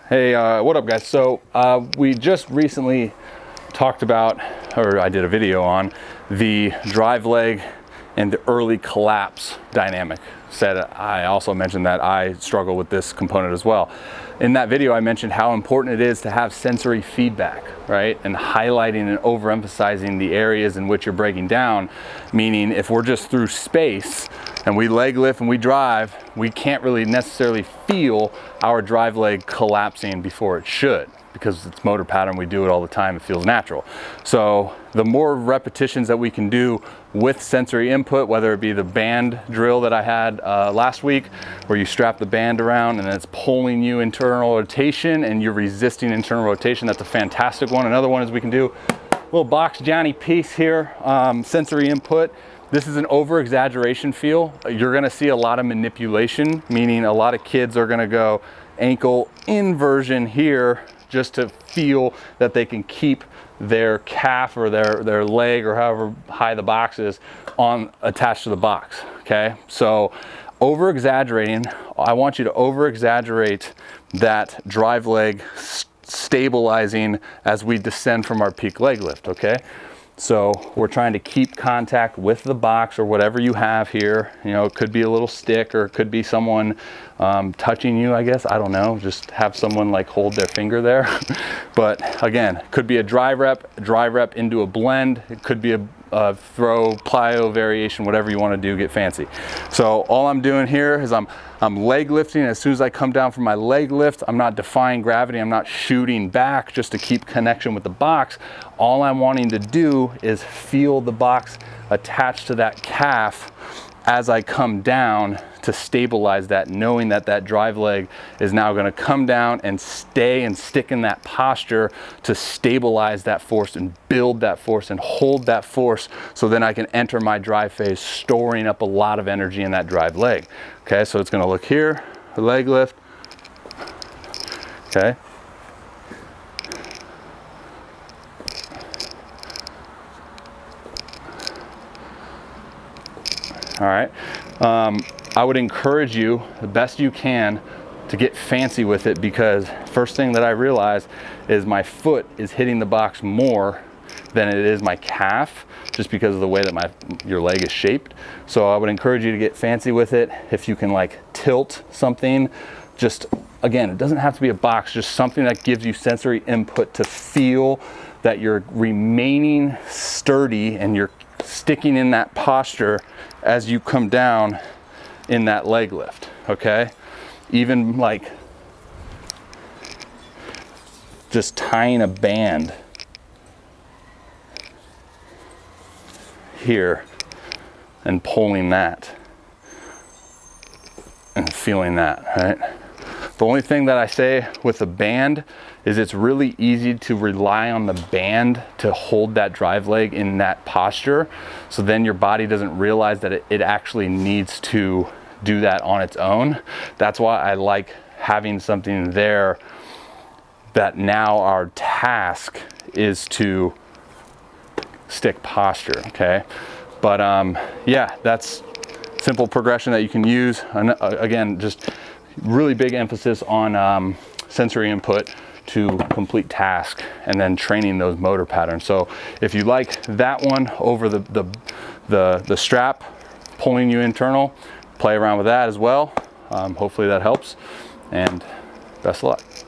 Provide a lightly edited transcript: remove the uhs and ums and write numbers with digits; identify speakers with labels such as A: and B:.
A: Hey, what up guys? So we just recently talked about, or I did a video on the drive leg and the early collapse dynamic. I also mentioned that I struggle with this component as well. In that video, I mentioned how important it is to have sensory feedback, right? And highlighting and overemphasizing the areas in which you're breaking down. Meaning if we're just through space and we leg lift and we drive, we can't really necessarily feel our drive leg collapsing before it should, because it's motor pattern, we do it all the time, it feels natural. So the more repetitions that we can do with sensory input, whether it be the band drill that I had last week, where you strap the band around and it's pulling you internal rotation and you're resisting internal rotation, that's a fantastic one. Another one is we can do a little box Johnny piece here, sensory input. This is an over-exaggeration feel. You're gonna see a lot of manipulation, meaning a lot of kids are gonna go ankle inversion here just to feel that they can keep their calf or their leg or however high the box is on attached to the box, okay? So over-exaggerating, I want you to over-exaggerate that drive leg stabilizing as we descend from our peak leg lift, okay? So we're trying to keep contact with the box or whatever you have here. You know, it could be a little stick or it could be someone touching you, I guess. I don't know, just have someone like hold their finger there. But again, could be a dry rep into a blend. It could be a throw, plyo variation, whatever you want to do, get fancy. So all I'm doing here is I'm leg lifting. As soon as I come down from my leg lift, I'm not defying gravity. I'm not shooting back just to keep connection with the box. All I'm wanting to do is feel the box attached to that calf as I come down to stabilize that, knowing that that drive leg is now going to come down and stay and stick in that posture to stabilize that force and build that force and hold that force, so then I can enter my drive phase storing up a lot of energy in that drive leg. Okay, so it's going to look here, leg lift, okay. All right, I would encourage you the best you can to get fancy with it, because first thing that I realized is my foot is hitting the box more than it is my calf, just because of the way that your leg is shaped. So I would encourage you to get fancy with it. If you can like tilt something, just again, it doesn't have to be a box, just something that gives you sensory input to feel that you're remaining sturdy and you're sticking in that posture as you come down in that leg lift, okay? Even like just tying a band here and pulling that and feeling that, right? The only thing that I say with the band is it's really easy to rely on the band to hold that drive leg in that posture. So then your body doesn't realize that it actually needs to do that on its own. That's why I like having something there that now our task is to stick posture, okay? But yeah, that's simple progression that you can use. And again, just really big emphasis on sensory input to complete task and then training those motor patterns. So if you like that one over the strap pulling you internal, play around with that as well. Hopefully that helps, and best of luck.